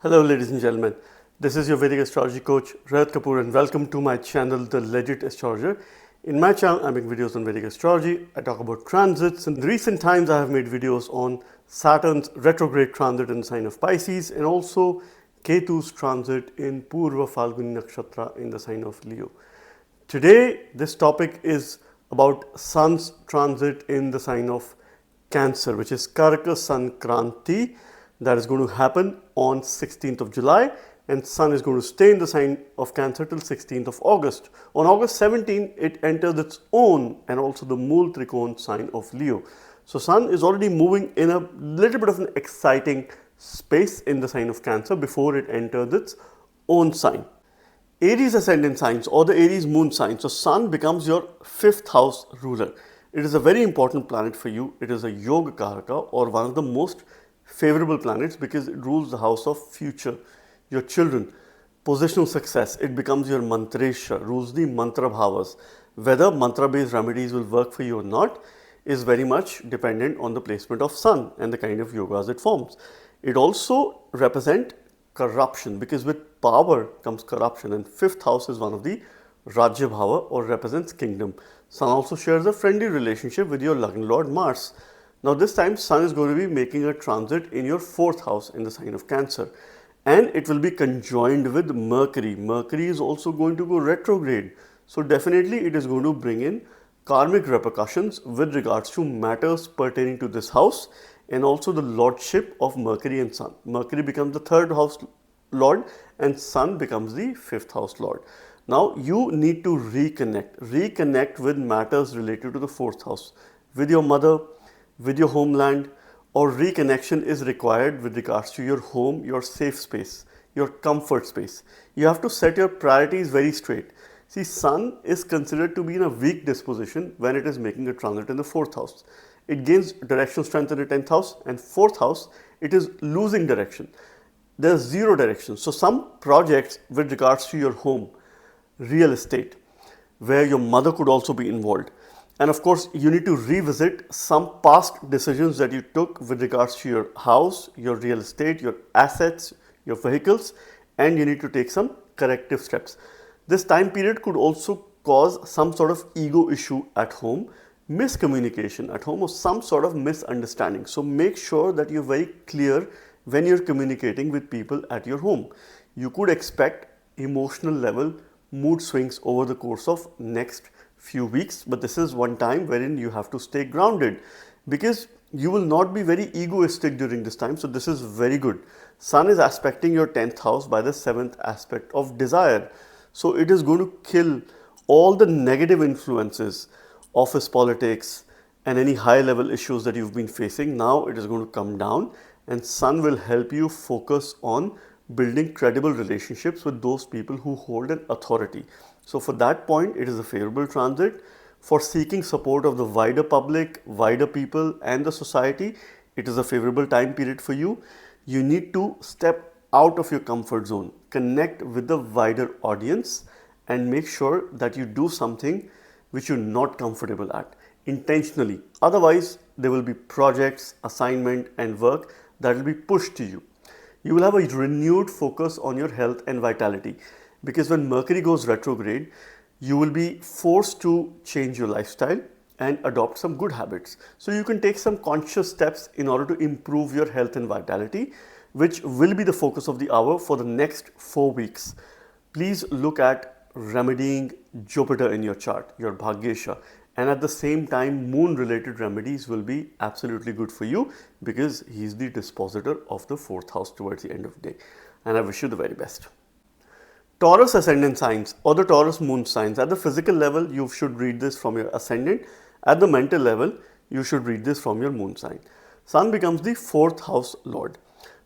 Hello ladies and gentlemen, this is your Vedic astrology coach Rohit Kapoor and welcome to my channel The Legit Astrologer. In my channel I make videos on Vedic astrology, I talk about transits. In recent times I have made videos on Saturn's retrograde transit in the sign of Pisces and also Ketu's transit in Purva Falguni Nakshatra in the sign of Leo. Today this topic is about Sun's transit in the sign of Cancer, which is Karaka Sankranti. That is going to happen on 16th of July, and Sun is going to stay in the sign of Cancer till 16th of August. On August 17, it enters its own and also the Mool Trikon sign of Leo. So Sun is already moving in a little bit of an exciting space in the sign of Cancer before it enters its own sign. Aries ascendant signs or the Aries moon sign. So Sun becomes your 5th house ruler. It is a very important planet for you. It is a Yoga Karaka or one of the most favorable planets because it rules the house of future, your children, positional success. It becomes your mantresha, rules the mantra bhavas. Whether mantra based remedies will work for you or not is very much dependent on the placement of Sun and the kind of yogas it forms. It also represents corruption because with power comes corruption, and 5th house is one of the Rajya Bhava or represents kingdom. Sun also shares a friendly relationship with your Lagna Lord Mars. Now this time Sun is going to be making a transit in your 4th house in the sign of Cancer, and it will be conjoined with Mercury. Mercury is also going to go retrograde. So definitely it is going to bring in karmic repercussions with regards to matters pertaining to this house and also the lordship of Mercury and Sun. Mercury becomes the 3rd house lord and Sun becomes the 5th house lord. Now you need to reconnect with matters related to the 4th house, with your mother, with your homeland, or reconnection is required with regards to your home, your safe space, your comfort space. You have to set your priorities very straight. See, Sun is considered to be in a weak disposition when it is making a transit in the 4th house. It gains directional strength in the 10th house, and 4th house, it is losing direction. There's zero direction. So some projects with regards to your home, real estate, where your mother could also be involved. And of course, you need to revisit some past decisions that you took with regards to your house, your real estate, your assets, your vehicles, and you need to take some corrective steps. This time period could also cause some sort of ego issue at home, miscommunication at home, or some sort of misunderstanding. So make sure that you're very clear when you're communicating with people at your home. You could expect emotional level mood swings over the course of next few weeks, but this is one time wherein you have to stay grounded because you will not be very egoistic during this time. So this is very good. Sun is aspecting your 10th house by the 7th aspect of desire. So it is going to kill all the negative influences, office politics and any high level issues that you've been facing. Now it is going to come down and Sun will help you focus on building credible relationships with those people who hold an authority. So for that point, it is a favorable transit. For seeking support of the wider public, wider people and the society, it is a favorable time period for you. You need to step out of your comfort zone, connect with the wider audience and make sure that you do something which you're not comfortable at intentionally. Otherwise, there will be projects, assignment and work that will be pushed to you. You will have a renewed focus on your health and vitality because when Mercury goes retrograde, you will be forced to change your lifestyle and adopt some good habits. So you can take some conscious steps in order to improve your health and vitality, which will be the focus of the hour for the next 4 weeks. Please look at remedying Jupiter in your chart, your Bhagyesha. And at the same time, moon related remedies will be absolutely good for you because he's the dispositor of the 4th house towards the end of the day. And I wish you the very best. Taurus ascendant signs or the Taurus moon signs. At the physical level, you should read this from your ascendant. At the mental level, you should read this from your moon sign. Sun becomes the 4th house lord,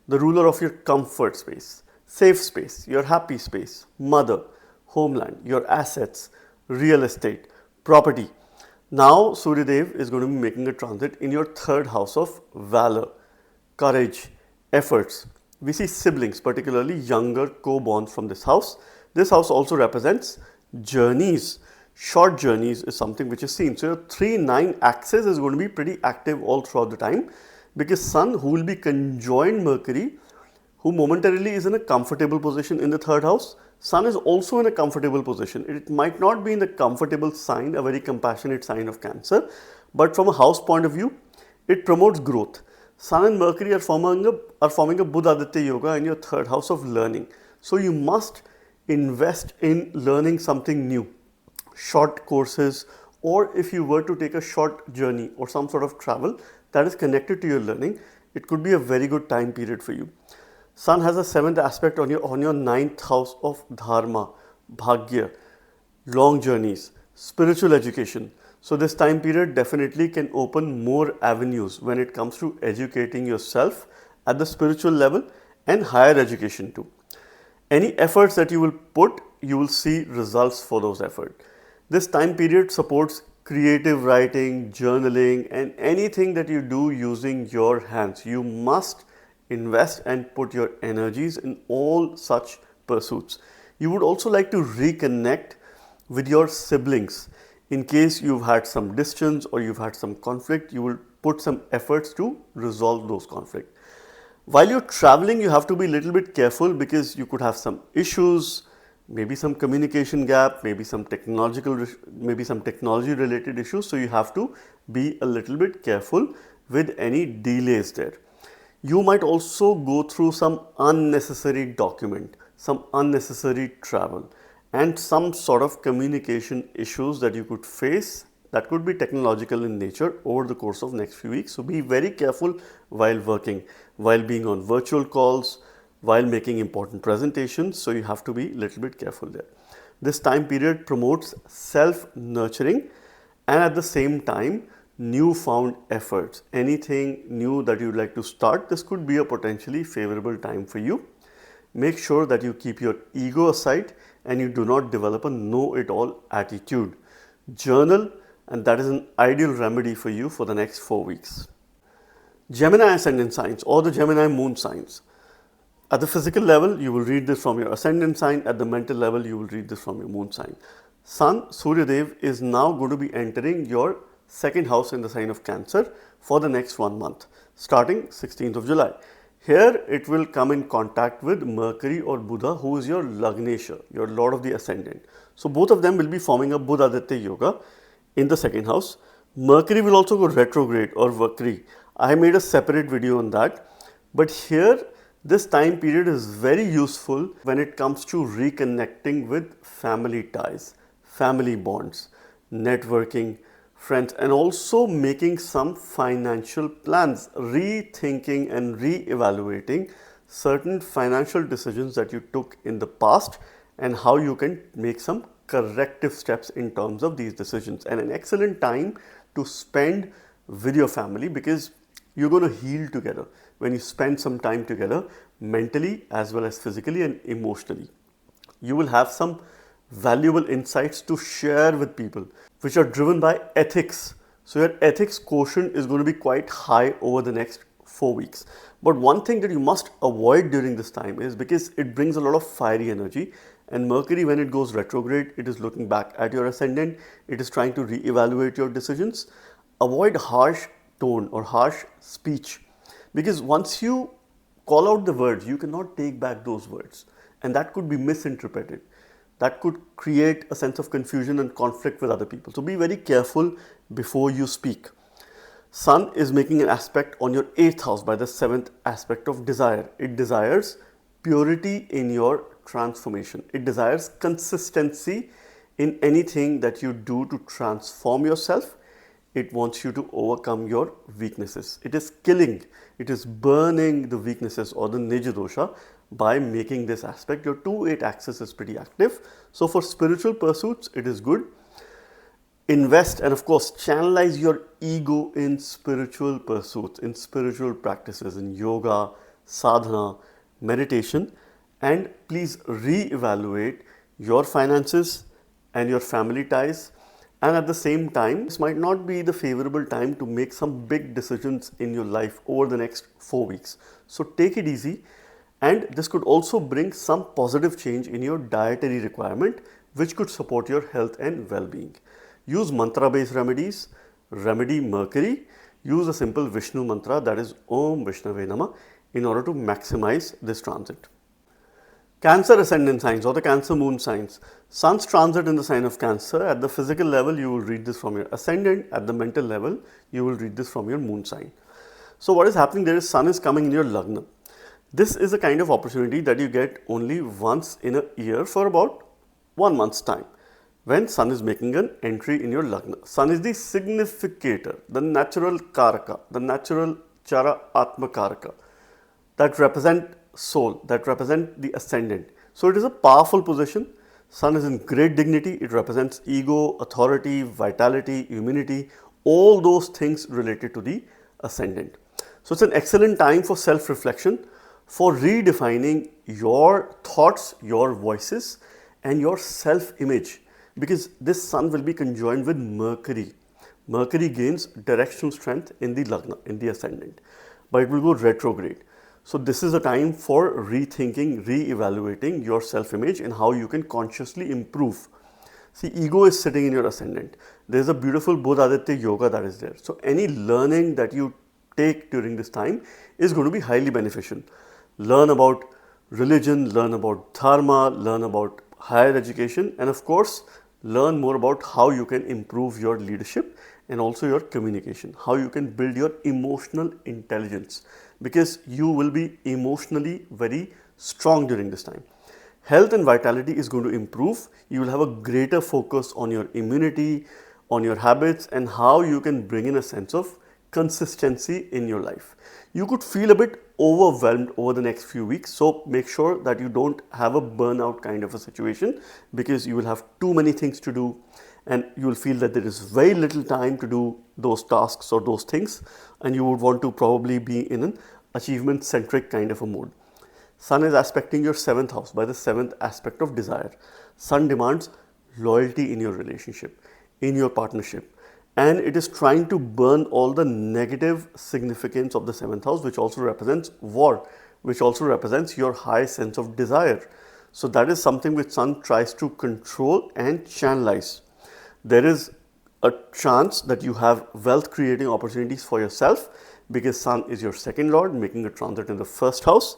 the ruler of your comfort space, safe space, your happy space, mother, homeland, your assets, real estate, property. Now Surya Dev is going to be making a transit in your 3rd house of valor, courage, efforts. We see siblings, particularly younger co-born from this house. This house also represents journeys. Short journeys is something which is seen. So your 3-9 axis is going to be pretty active all throughout the time because Sun, who will be conjoined Mercury, who momentarily is in a comfortable position in the third house. Sun is also in a comfortable position. It might not be in the comfortable sign, a very compassionate sign of Cancer, but from a house point of view, it promotes growth. Sun and Mercury are forming a Buddha Aditya Yoga in your third house of learning. So you must invest in learning something new, short courses, or if you were to take a short journey or some sort of travel that is connected to your learning, it could be a very good time period for you. Sun has a 7th aspect on your 9th house of Dharma, Bhagya, long journeys, spiritual education. So this time period definitely can open more avenues when it comes to educating yourself at the spiritual level and higher education too. Any efforts that you will put, you will see results for those efforts. This time period supports creative writing, journaling, and anything that you do using your hands. You must invest and put your energies in all such pursuits. You would also like to reconnect with your siblings. In case you've had some distance or you've had some conflict, you will put some efforts to resolve those conflicts. While you're traveling, you have to be a little bit careful because you could have some issues, maybe some communication gap, maybe some technology related issues. So you have to be a little bit careful with any delays there. You might also go through some unnecessary document, some unnecessary travel, and some sort of communication issues that you could face that could be technological in nature over the course of next few weeks. So be very careful while working, while being on virtual calls, while making important presentations. So you have to be a little bit careful there. This time period promotes self-nurturing and at the same time newfound efforts. Anything new that you'd like to start, this could be a potentially favorable time for you. Make sure that you keep your ego aside and you do not develop a know-it-all attitude. Journal, and that is an ideal remedy for you for the next 4 weeks. Gemini ascendant signs or the Gemini moon signs. At the physical level, you will read this from your ascendant sign. At the mental level, you will read this from your moon sign. Sun, Surya Dev, is now going to be entering your second house in the sign of Cancer for the next 1 month, starting 16th of July. Here, it will come in contact with Mercury or Buddha, who is your Lagnesha, your Lord of the Ascendant. So both of them will be forming a Buddha Aditya Yoga in the second house. Mercury will also go retrograde or Vakri. I made a separate video on that. But here, this time period is very useful when it comes to reconnecting with family ties, family bonds, networking, friends, and also making some financial plans, rethinking and re-evaluating certain financial decisions that you took in the past and how you can make some corrective steps in terms of these decisions. And an excellent time to spend with your family because you're going to heal together when you spend some time together mentally as well as physically and emotionally. You will have some valuable insights to share with people which are driven by ethics. So your ethics quotient is going to be quite high over the next 4 weeks. But one thing that you must avoid during this time is because it brings a lot of fiery energy, and Mercury, when it goes retrograde, it is looking back at your ascendant. It is trying to re-evaluate your decisions. Avoid harsh tone or harsh speech because once you call out the words, you cannot take back those words, and that could be misinterpreted. That could create a sense of confusion and conflict with other people. So be very careful before you speak. Sun is making an aspect on your 8th house by the 7th aspect of desire. It desires purity in your transformation. It desires consistency in anything that you do to transform yourself. It wants you to overcome your weaknesses. It is killing, it is burning the weaknesses or the Nija dosha by making this aspect. Your 2-8 axis is pretty active. So for spiritual pursuits, it is good. Invest and of course channelize your ego in spiritual pursuits, in spiritual practices, in yoga, sadhana, meditation, and please re-evaluate your finances and your family ties. And at the same time, this might not be the favorable time to make some big decisions in your life over the next 4 weeks. So take it easy. And this could also bring some positive change in your dietary requirement, which could support your health and well-being. Use mantra-based remedies, remedy Mercury, use a simple Vishnu mantra, that is Om Vishnave Namah. in order to maximize this transit. Cancer ascendant signs or the Cancer moon signs. Sun's transit in the sign of Cancer. At the physical level, you will read this from your ascendant. At the mental level, you will read this from your moon sign. So what is happening there is Sun is coming in your Lagna. This is a kind of opportunity that you get only once in a year for about 1 month's time, when Sun is making an entry in your Lagna. Sun is the significator, the natural Karaka, the natural Chara Atma Karaka that represent soul, that represent the ascendant. So it is a powerful position. Sun is in great dignity. It represents ego, authority, vitality, immunity, all those things related to the ascendant. So it's an excellent time for self-reflection, for redefining your thoughts, your voices, and your self-image, because this Sun will be conjoined with Mercury. Mercury gains directional strength in the Lagna, in the ascendant, but it will go retrograde. So this is a time for rethinking, re-evaluating your self-image and how you can consciously improve. See, ego is sitting in your ascendant. There is a beautiful Bodhaditya yoga that is there. So any learning that you take during this time is going to be highly beneficial. Learn about religion, learn about dharma, learn about higher education, and of course, learn more about how you can improve your leadership and also your communication, how you can build your emotional intelligence, because you will be emotionally very strong during this time. Health and vitality is going to improve. You will have a greater focus on your immunity, on your habits, and how you can bring in a sense of consistency in your life. You could feel a bit overwhelmed over the next few weeks, so make sure that you don't have a burnout kind of a situation, because you will have too many things to do and you will feel that there is very little time to do those tasks or those things, and you would want to probably be in an achievement centric kind of a mode. Sun is aspecting your 7th house by the 7th aspect of desire. Sun demands loyalty in your relationship, in your partnership, and it is trying to burn all the negative significance of the 7th house, which also represents war, which also represents your high sense of desire. So that is something which Sun tries to control and channelize. There is a chance that you have wealth creating opportunities for yourself, because Sun is your 2nd lord making a transit in the 1st house,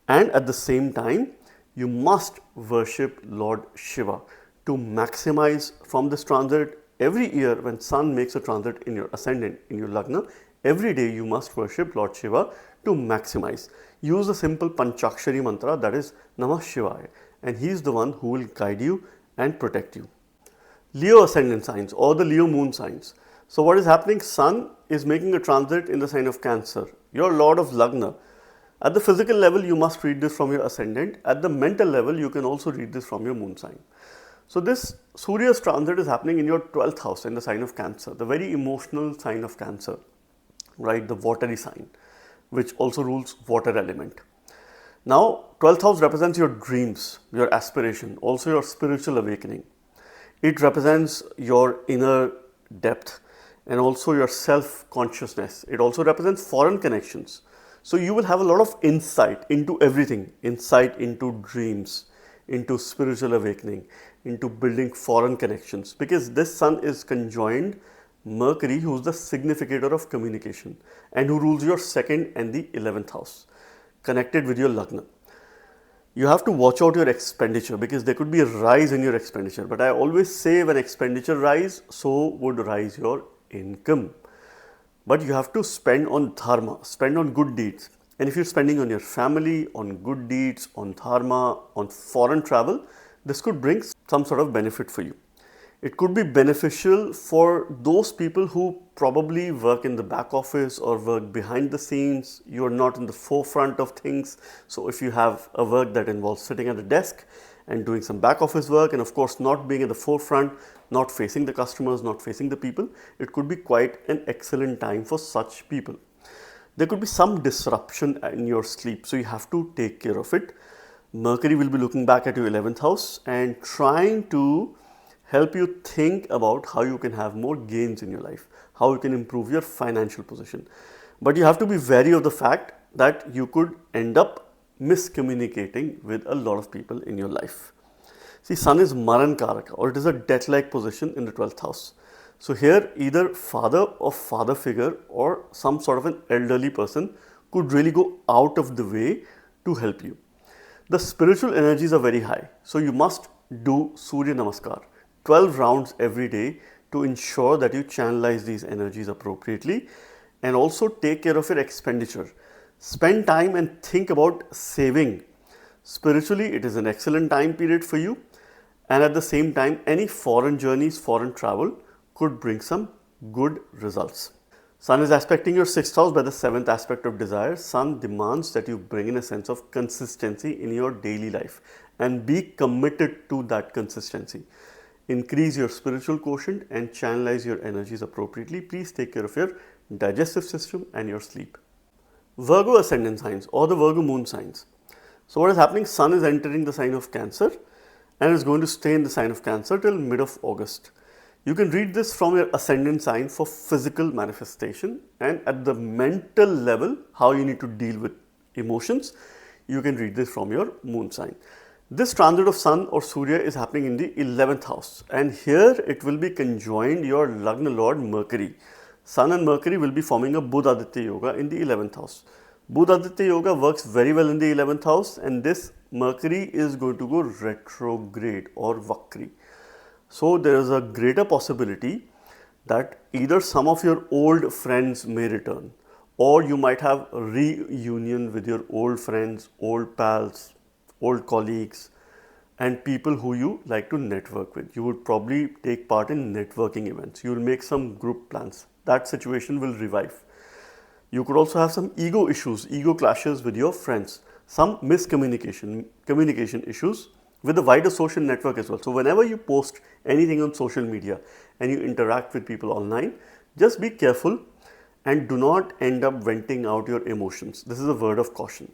and at the same time you must worship Lord Shiva to maximize from this transit. Every year when Sun makes a transit in your ascendant, in your Lagna, every day you must worship Lord Shiva to maximize. Use the simple Panchakshari mantra, that is Namah Shivaya, and he is the one who will guide you and protect you. Leo ascendant signs or the Leo moon signs. So what is happening? Sun is making a transit in the sign of Cancer, your lord of Lagna. At the physical level, you must read this from your ascendant. At the mental level, you can also read this from your moon sign. So this Surya's transit is happening in your 12th house in the sign of Cancer, the very emotional sign of Cancer, right? The watery sign, which also rules water element. Now, 12th house represents your dreams, your aspiration, also your spiritual awakening. It represents your inner depth and also your self-consciousness. It also represents foreign connections. So you will have a lot of insight into everything, insight into dreams, into spiritual awakening, into building foreign connections, because this Sun is conjoined Mercury, who is the significator of communication and who rules your 2nd and the 11th house, connected with your Lagna. You have to watch out your expenditure, because there could be a rise in your expenditure, but I always say when expenditure rise, so would rise your income. But you have to spend on dharma, spend on good deeds. And if you're spending on your family, on good deeds, on dharma, on foreign travel, this could bring some sort of benefit for you. It could be beneficial for those people who probably work in the back office or work behind the scenes. You're not in the forefront of things. So if you have a work that involves sitting at a desk and doing some back office work, and of course not being at the forefront, not facing the customers, not facing the people, it could be quite an excellent time for such people. There could be some disruption in your sleep, so you have to take care of it. Mercury will be looking back at your 11th house and trying to help you think about how you can have more gains in your life, how you can improve your financial position. But you have to be wary of the fact that you could end up miscommunicating with a lot of people in your life. See, Sun is Maran Karaka, or it is a death-like position in the 12th house. So here either father or father figure or some sort of an elderly person could really go out of the way to help you. The spiritual energies are very high, so you must do Surya Namaskar 12 rounds every day to ensure that you channelize these energies appropriately, and also take care of your expenditure. Spend time and think about saving. Spiritually, it is an excellent time period for you, and at the same time, any foreign journeys, foreign travel could bring some good results. Sun is aspecting your 6th house by the 7th aspect of desire. Sun demands that you bring in a sense of consistency in your daily life and be committed to that consistency. Increase your spiritual quotient and channelize your energies appropriately. Please take care of your digestive system and your sleep. Virgo ascendant signs or the Virgo moon signs. So what is happening? Sun is entering the sign of Cancer and is going to stay in the sign of Cancer till mid of August. You can read this from your ascendant sign for physical manifestation, and at the mental level, how you need to deal with emotions, you can read this from your moon sign. This transit of Sun or Surya is happening in the 11th house, and here it will be conjoined your Lagna Lord Mercury. Sun and Mercury will be forming a Buddha-Aditya Yoga in the 11th house. Buddha-Aditya Yoga works very well in the 11th house, and this Mercury is going to go retrograde or Vakri. So there is a greater possibility that either some of your old friends may return, or you might have a reunion with your old friends, old pals, old colleagues, and people who you like to network with. You would probably take part in networking events. You will make some group plans. That situation will revive. You could also have some ego issues, ego clashes with your friends, some communication issues with the wider social network as well. So whenever you post anything on social media and you interact with people online, just be careful and do not end up venting out your emotions. This is a word of caution.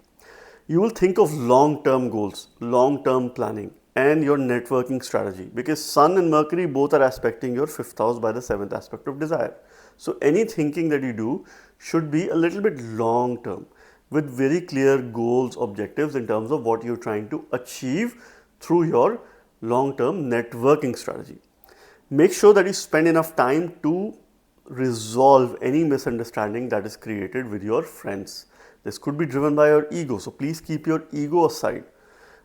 You will think of long-term goals, long-term planning and your networking strategy, because Sun and Mercury both are aspecting your 5th house by the 7th aspect of desire. So any thinking that you do should be a little bit long-term with very clear goals, objectives in terms of what you're trying to achieve through your long-term networking strategy. Make sure that you spend enough time to resolve any misunderstanding that is created with your friends. This could be driven by your ego, so please keep your ego aside.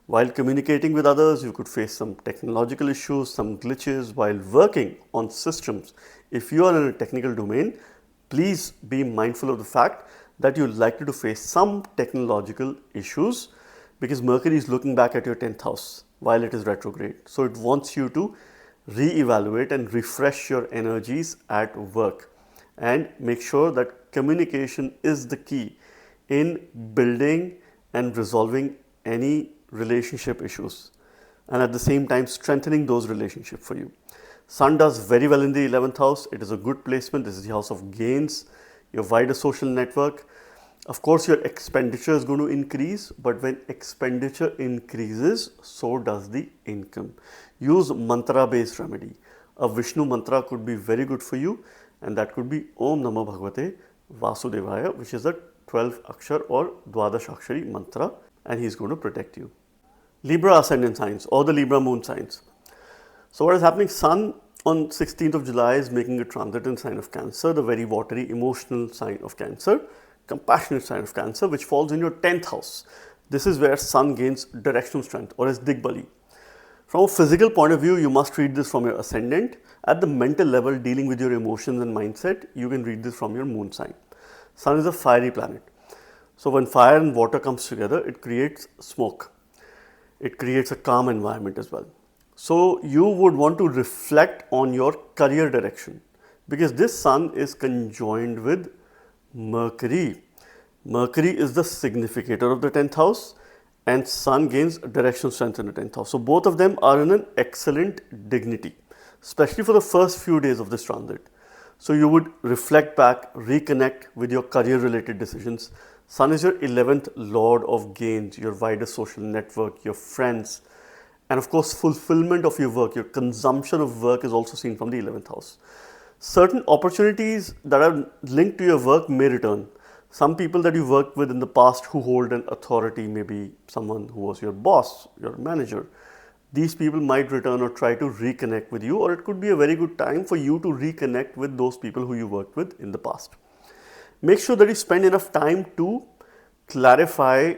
While communicating with others, you could face some technological issues, some glitches while working on systems. If you are in a technical domain, please be mindful of the fact that you're likely to face some technological issues, because Mercury is looking back at your 10th house while it is retrograde. So it wants you to re-evaluate and refresh your energies at work, and make sure that communication is the key in building and resolving any relationship issues, and at the same time strengthening those relationships for you. Sun does very well in the 11th house. It is a good placement. This is the house of gains, your wider social network. Of course, your expenditure is going to increase, but when expenditure increases, so does the income. Use mantra-based remedy. A Vishnu mantra could be very good for you, and that could be Om Namo Bhagavate Vasudevaya, which is a 12 akshar or Dwadash akshari mantra, and he's going to protect you. Libra ascendant signs or the Libra moon signs. So what is happening? Sun on 16th of July is making a transit in sign of Cancer, the very watery, emotional sign of Cancer, compassionate sign of Cancer, which falls in your 10th house. This is where Sun gains directional strength or is Digbali. From a physical point of view, you must read this from your ascendant. At the mental level, dealing with your emotions and mindset, you can read this from your moon sign. Sun is a fiery planet. So when fire and water comes together, it creates smoke. It creates a calm environment as well. So you would want to reflect on your career direction, because this Sun is conjoined with Mercury. Mercury is the significator of the 10th house, and Sun gains directional strength in the 10th house. So both of them are in an excellent dignity, especially for the first few days of this transit. So you would reflect back, reconnect with your career related decisions. Sun is your 11th lord of gains, your wider social network, your friends, and of course fulfillment of your work. Your consumption of work is also seen from the 11th house. Certain opportunities that are linked to your work may return. Some people that you worked with in the past who hold an authority, maybe someone who was your boss, your manager, these people might return or try to reconnect with you, or it could be a very good time for you to reconnect with those people who you worked with in the past. Make sure that you spend enough time to clarify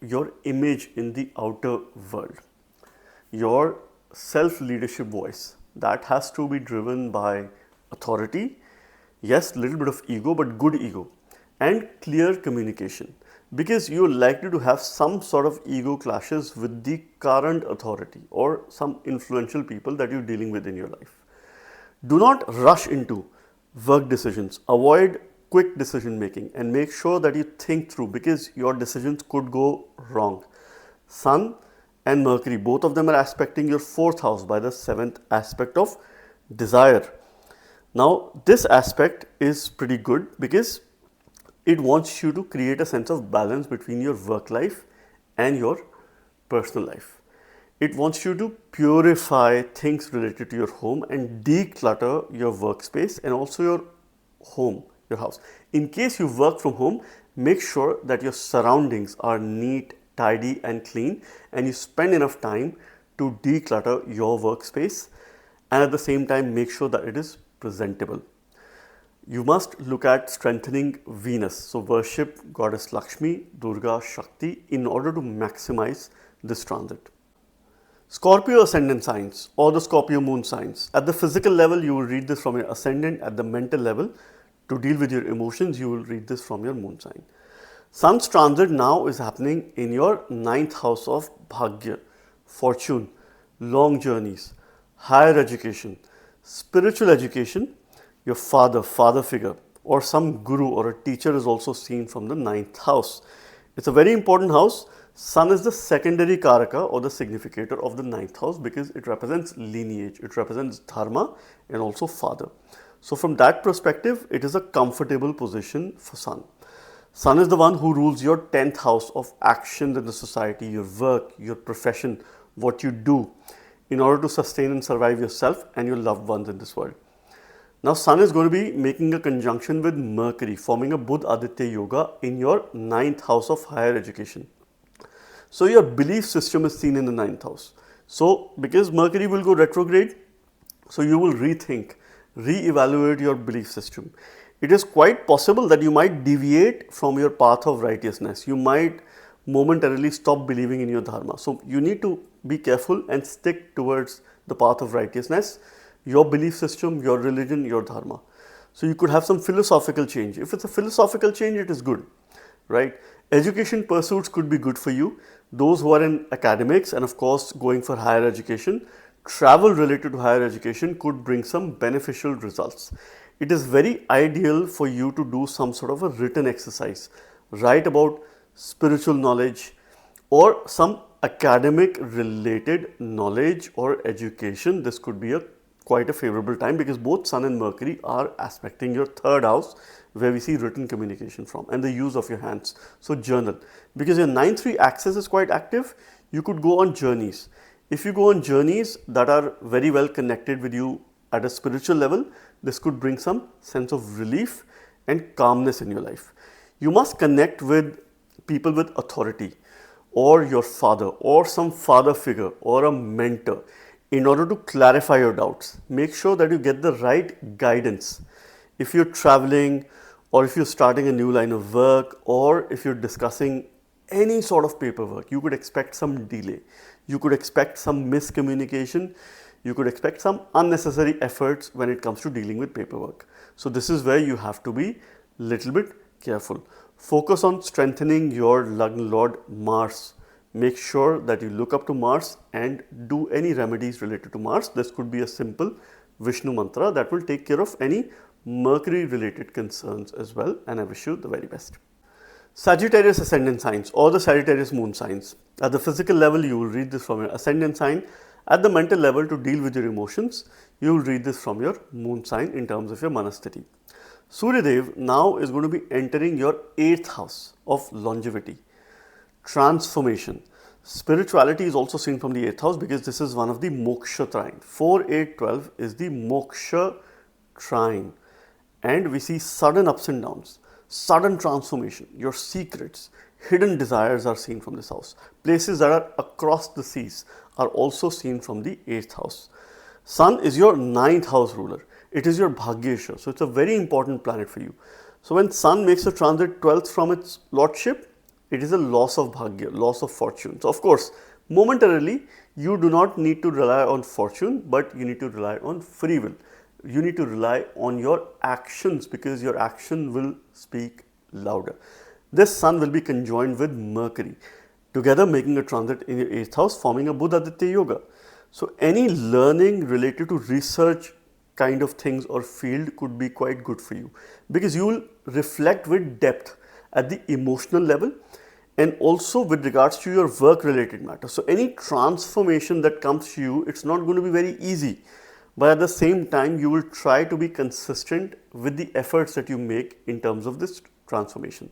your image in the outer world. Your self-leadership voice, that has to be driven by authority, yes, little bit of ego, but good ego, and clear communication, because you're likely to have some sort of ego clashes with the current authority or some influential people that you're dealing with in your life. Do not rush into work decisions. Avoid quick decision making and make sure that you think through, because your decisions could go wrong. Sun and Mercury, both of them are aspecting your 4th house by the 7th aspect of desire. Now, this aspect is pretty good because it wants you to create a sense of balance between your work life and your personal life. It wants you to purify things related to your home and declutter your workspace and also your home, your house. In case you work from home, make sure that your surroundings are neat, tidy and clean, and you spend enough time to declutter your workspace, and at the same time make sure that it is presentable. You must look at strengthening Venus. So worship goddess Lakshmi, Durga, Shakti in order to maximize this transit. Scorpio ascendant signs or the Scorpio moon signs. At the physical level, you will read this from your ascendant. At the mental level, to deal with your emotions, you will read this from your moon sign. Sun's transit now is happening in your 9th house of Bhagya, fortune, long journeys, higher education, spiritual education. Your father figure or some guru or a teacher is also seen from the 9th house. It's a very important house. Sun is the secondary karaka or the significator of the 9th house because it represents lineage, it represents dharma and also father. So from that perspective, it is a comfortable position for Sun. Sun is the one who rules your 10th house of actions in the society, your work, your profession, what you do in order to sustain and survive yourself and your loved ones in this world. Now, Sun is going to be making a conjunction with Mercury, forming a Buddha Aditya Yoga in your 9th house of higher education. So, your belief system is seen in the 9th house. So, because Mercury will go retrograde, so you will rethink, re-evaluate your belief system. It is quite possible that you might deviate from your path of righteousness. You might momentarily stop believing in your dharma. So, you need to be careful and stick towards the path of righteousness, your belief system, your religion, your dharma. So you could have some philosophical change. If it's a philosophical change, it is good, right? Education pursuits could be good for you. Those who are in academics and of course going for higher education, travel related to higher education could bring some beneficial results. It is very ideal for you to do some sort of a written exercise, write about spiritual knowledge or some academic related knowledge or education. This could be quite a favorable time because both Sun and Mercury are aspecting your 3rd house where we see written communication from and the use of your hands. So journal, because your 9-3 axis is quite active, you could go on journeys. If you go on journeys that are very well connected with you at a spiritual level, this could bring some sense of relief and calmness in your life. You must connect with people with authority or your father or some father figure or a mentor in order to clarify your doubts. Make sure that you get the right guidance. If you're traveling or if you're starting a new line of work or if you're discussing any sort of paperwork, you could expect some delay. You could expect some miscommunication. You could expect some unnecessary efforts when it comes to dealing with paperwork. So this is where you have to be little bit careful. Focus on strengthening your Lagna Lord Mars. Make sure that you look up to Mars and do any remedies related to Mars. This could be a simple Vishnu mantra that will take care of any Mercury related concerns as well, and I wish you the very best. Sagittarius ascendant signs or the Sagittarius moon signs. At the physical level, you will read this from your ascendant sign. At the mental level, to deal with your emotions, you will read this from your moon sign in terms of your manasthiti. Suryadev now is going to be entering your 8th house of longevity, transformation. Spirituality is also seen from the 8th house because this is one of the moksha trine. 4, 8, 12 is the moksha trine, and we see sudden ups and downs, sudden transformation. Your secrets, hidden desires are seen from this house. Places that are across the seas are also seen from the 8th house. Sun is your 9th house ruler. It is your Bhagyesha, so it's a very important planet for you. So when Sun makes a transit 12th from its lordship, it is a loss of bhagya, loss of fortune. So of course, momentarily, you do not need to rely on fortune, but you need to rely on free will. You need to rely on your actions, because your action will speak louder. This sun will be conjoined with Mercury, together making a transit in your 8th house, forming a Buddha-Aditya yoga. So any learning related to research kind of things or field could be quite good for you, because you will reflect with depth at the emotional level and also with regards to your work related matters. So any transformation that comes to you, it's not going to be very easy, but at the same time you will try to be consistent with the efforts that you make in terms of this transformation.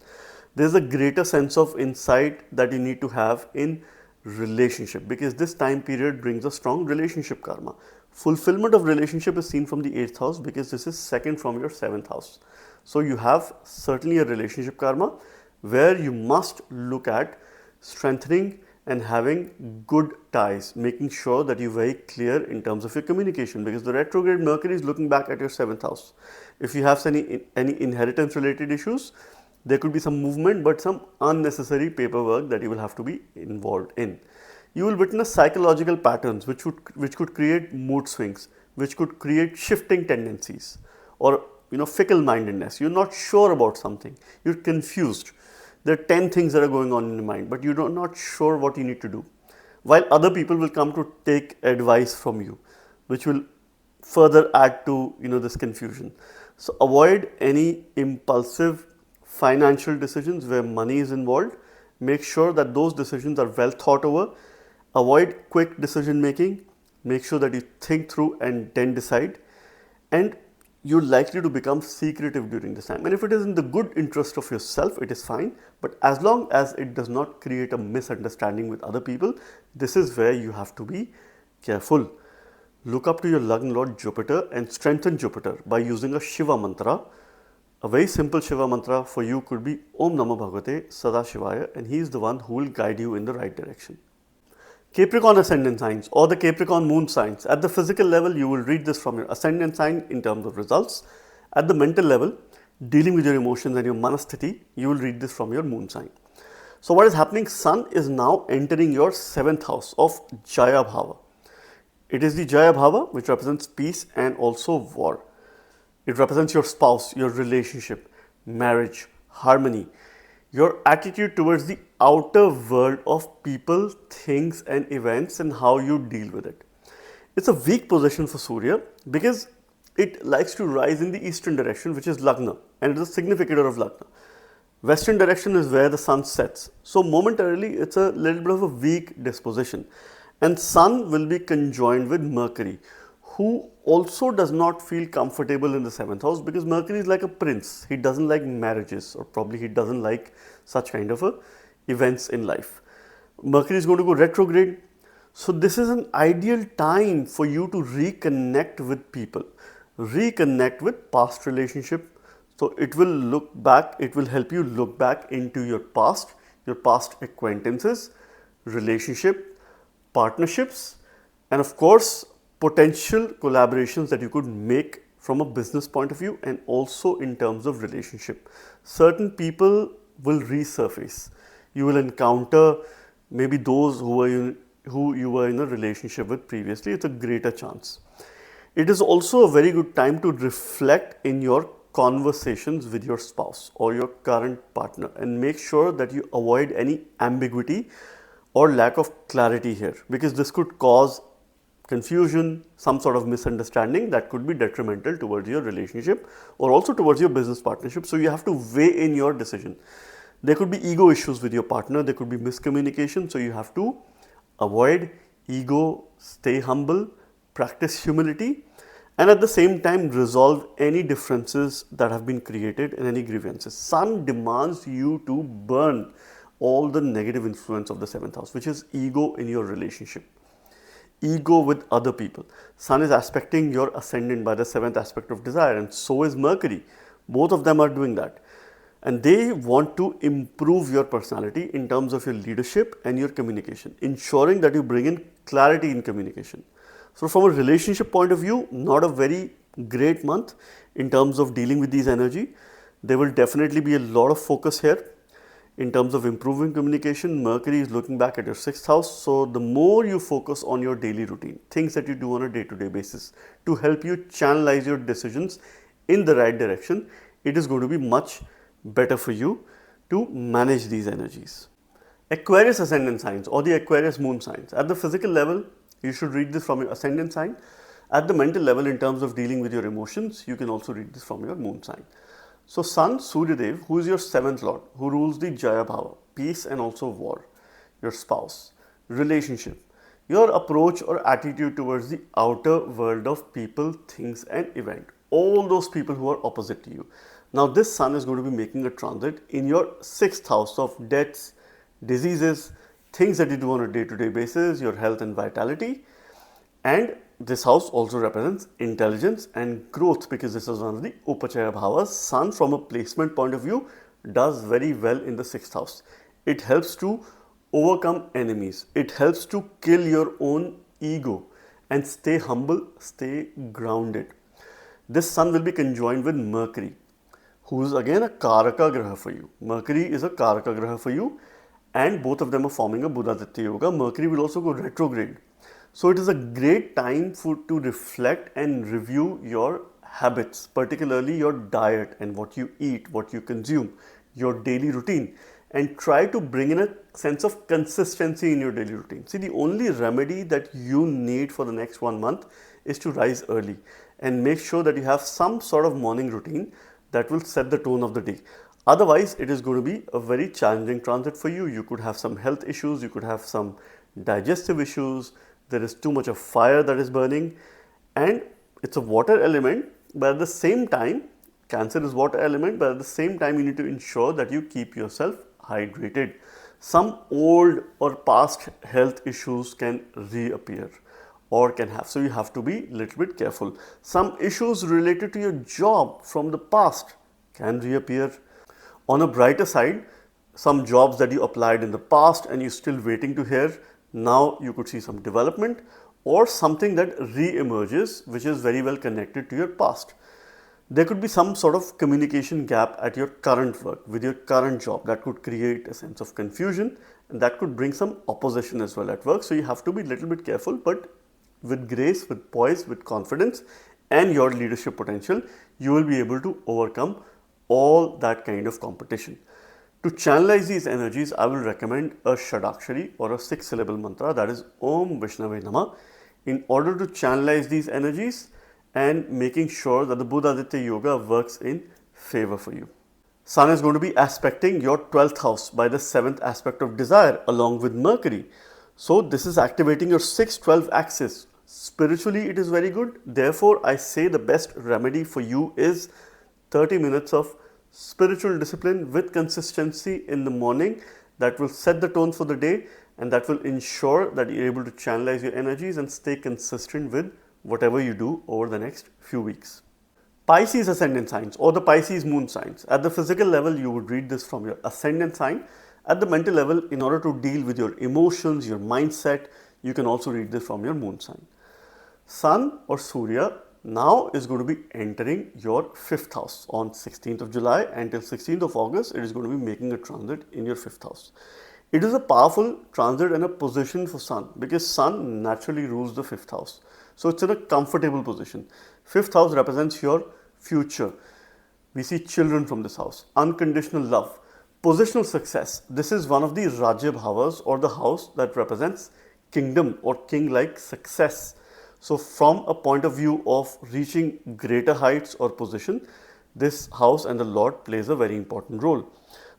There's a greater sense of insight that you need to have in relationship, because this time period brings a strong relationship karma. Fulfillment of relationship is seen from the 8th house, because this is second from your 7th house. So you have certainly a relationship karma where you must look at strengthening and having good ties, making sure that you're very clear in terms of your communication, because the retrograde Mercury is looking back at your 7th house. If you have any inheritance related issues, there could be some movement, but some unnecessary paperwork that you will have to be involved in. You will witness psychological patterns which could create mood swings, which could create shifting tendencies, or fickle mindedness. You're not sure about something, you're confused. There are 10 things that are going on in your mind, but you're not sure what you need to do. While other people will come to take advice from you, which will further add to this confusion. So avoid any impulsive financial decisions where money is involved. Make sure that those decisions are well thought over. Avoid quick decision making. Make sure that you think through and then decide. And you're likely to become secretive during this time. And if it is in the good interest of yourself, it is fine. But as long as it does not create a misunderstanding with other people, this is where you have to be careful. Look up to your Lagna Lord Jupiter and strengthen Jupiter by using a Shiva mantra. A very simple Shiva mantra for you could be Om Namah Bhagavate Sadashivaya, and he is the one who will guide you in the right direction. Capricorn ascendant signs or the Capricorn moon signs. At the physical level, you will read this from your ascendant sign in terms of results. At the mental level, dealing with your emotions and your manasthiti, you will read this from your moon sign. So what is happening? Sun is now entering your 7th house of Jaya Bhava. It is the Jaya Bhava which represents peace and also war. It represents your spouse, your relationship, marriage, harmony, your attitude towards the outer world of people, things and events, and how you deal with it. It's a weak position for Surya because it likes to rise in the eastern direction, which is Lagna, and it is a significator of Lagna. Western direction is where the sun sets. So momentarily it's a little bit of a weak disposition. And sun will be conjoined with Mercury, who also does not feel comfortable in the 7th house, because Mercury is like a prince. He doesn't like marriages, or probably he doesn't like such kind of events in life. Mercury is going to go retrograde. So this is an ideal time for you to reconnect with people, reconnect with past relationship. So it will help you look back into your past acquaintances, relationship, partnerships, and of course, potential collaborations that you could make from a business point of view and also in terms of relationship. Certain people will resurface. You will encounter maybe those who you were in a relationship with previously. It's a greater chance. It is also a very good time to reflect in your conversations with your spouse or your current partner and make sure that you avoid any ambiguity or lack of clarity here, because this could cause confusion, some sort of misunderstanding that could be detrimental towards your relationship or also towards your business partnership. So you have to weigh in your decision. There could be ego issues with your partner, there could be miscommunication, so you have to avoid ego, stay humble, practice humility, and at the same time resolve any differences that have been created and any grievances. Sun demands you to burn all the negative influence of the 7th house, which is ego in your relationship, ego with other people. Sun is aspecting your ascendant by the 7th aspect of desire, and so is Mercury. Both of them are doing that. And they want to improve your personality in terms of your leadership and your communication, ensuring that you bring in clarity in communication. So from a relationship point of view, not a very great month in terms of dealing with these energy. There will definitely be a lot of focus here. In terms of improving communication, Mercury is looking back at your 6th house. So the more you focus on your daily routine, things that you do on a day-to-day basis to help you channelize your decisions in the right direction, it is going to be much better for you to manage these energies. Aquarius ascendant signs or the Aquarius moon signs. At the physical level, you should read this from your ascendant sign. At the mental level, in terms of dealing with your emotions, you can also read this from your moon sign. So Sun, Surya Dev, who is your 7th lord, who rules the Jaya Bhava, peace and also war, your spouse, relationship, your approach or attitude towards the outer world of people, things and event, all those people who are opposite to you. Now this Sun is going to be making a transit in your 6th house of deaths, diseases, things that you do on a day-to-day basis, your health and vitality. And this house also represents intelligence and growth because this is one of the Upachaya Bhavas. Sun, from a placement point of view, does very well in the 6th house. It helps to overcome enemies. It helps to kill your own ego and stay humble, stay grounded. This Sun will be conjoined with Mercury, who is again a Karaka Graha for you. Mercury is a Karaka Graha for you, and both of them are forming a Buddha-Aditya Yoga. Mercury will also go retrograde. So it is a great time to reflect and review your habits, particularly your diet and what you eat, what you consume, your daily routine, and try to bring in a sense of consistency in your daily routine. See, the only remedy that you need for the next 1 month is to rise early and make sure that you have some sort of morning routine that will set the tone of the day. Otherwise, it is going to be a very challenging transit for you. You could have some health issues, you could have some digestive issues. There is too much of fire that is burning, and it's a water element, but at the same time, Cancer is water element, but at the same time, you need to ensure that you keep yourself hydrated. Some old or past health issues can reappear or can have, so you have to be a little bit careful. Some issues related to your job from the past can reappear. On a brighter side, some jobs that you applied in the past and you're still waiting to hear, now you could see some development or something that re-emerges which is very well connected to your past. There could be some sort of communication gap at your current work with your current job that could create a sense of confusion, and that could bring some opposition as well at work. So you have to be a little bit careful, but with grace, with poise, with confidence and your leadership potential, you will be able to overcome all that kind of competition. To channelize these energies, I will recommend a Shadakshari or a 6-syllable mantra, that is Om Vishnave Namah, in order to channelize these energies and making sure that the Buddha-Aditya Yoga works in favor for you. Sun is going to be aspecting your 12th house by the 7th aspect of desire along with Mercury. So this is activating your 6-12 axis. Spiritually, it is very good. Therefore, I say the best remedy for you is 30 minutes of spiritual discipline with consistency in the morning that will set the tone for the day, and that will ensure that you're able to channelize your energies and stay consistent with whatever you do over the next few weeks. Pisces ascendant signs or the Pisces moon signs. At the physical level, you would read this from your ascendant sign. At the mental level, in order to deal with your emotions, your mindset, you can also read this from your moon sign. Sun or Surya now is going to be entering your 5th house on 16th of July until 16th of August. It is going to be making a transit in your 5th house. It is a powerful transit and a position for Sun because Sun naturally rules the 5th house. So it's in a comfortable position. 5th house represents your future. We see children from this house, unconditional love, positional success. This is one of the Rajya Bhavas or the house that represents kingdom or king-like success. So from a point of view of reaching greater heights or position, this house and the Lord plays a very important role.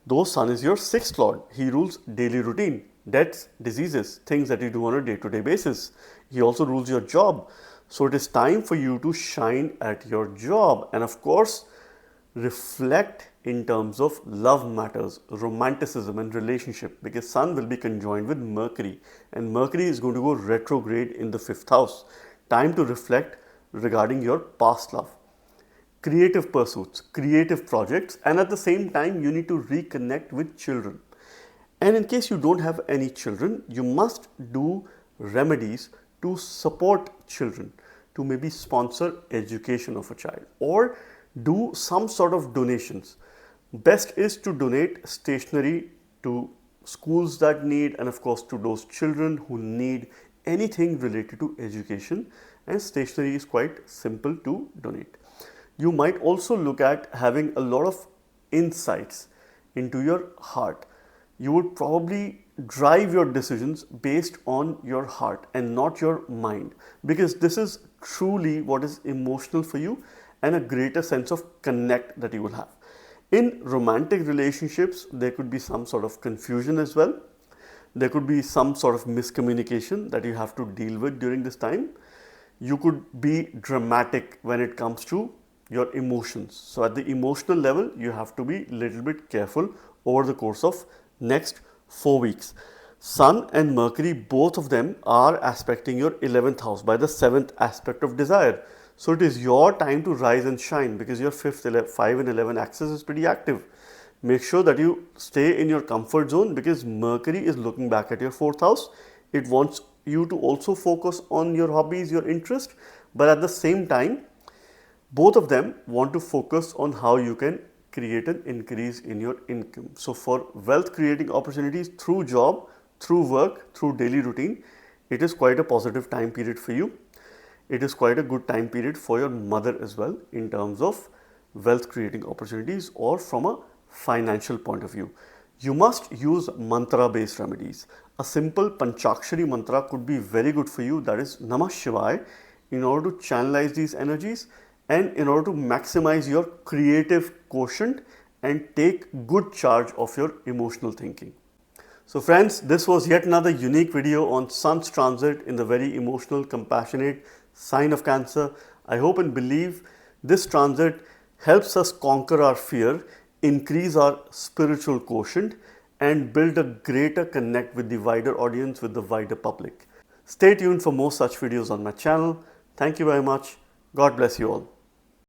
Though Sun is your 6th Lord, he rules daily routine, debts, diseases, things that you do on a day-to-day basis. He also rules your job. So it is time for you to shine at your job and of course reflect in terms of love matters, romanticism and relationship, because Sun will be conjoined with Mercury and Mercury is going to go retrograde in the 5th house. Time to reflect regarding your past love, creative pursuits, creative projects, and at the same time you need to reconnect with children. And in case you don't have any children, you must do remedies to support children, to maybe sponsor education of a child or do some sort of donations. Best is to donate stationery to schools that need, and of course to those children who need anything related to education, and stationery is quite simple to donate. You might also look at having a lot of insights into your heart. You would probably drive your decisions based on your heart and not your mind, because this is truly what is emotional for you and a greater sense of connect that you will have. In romantic relationships, there could be some sort of confusion as well. There could be some sort of miscommunication that you have to deal with during this time. You could be dramatic when it comes to your emotions. So at the emotional level, you have to be a little bit careful over the course of next 4 weeks. Sun and Mercury, both of them are aspecting your 11th house by the 7th aspect of desire. So it is your time to rise and shine, because your 5 and 11 axis is pretty active. Make sure that you stay in your comfort zone, because Mercury is looking back at your 4th house. It wants you to also focus on your hobbies, your interest, but at the same time, both of them want to focus on how you can create an increase in your income. So for wealth creating opportunities through job, through work, through daily routine, it is quite a positive time period for you. It is quite a good time period for your mother as well in terms of wealth creating opportunities or from a financial point of view. You must use mantra based remedies. A simple Panchakshari mantra could be very good for you, that is Namah Shivaya, in order to channelize these energies and in order to maximize your creative quotient and take good charge of your emotional thinking. So friends, this was yet another unique video on Sun's transit in the very emotional, compassionate sign of Cancer. I hope and believe this transit helps us conquer our fear, increase our spiritual quotient, and build a greater connect with the wider audience, with the wider public. Stay tuned for more such videos on my channel. Thank you very much. God bless you all.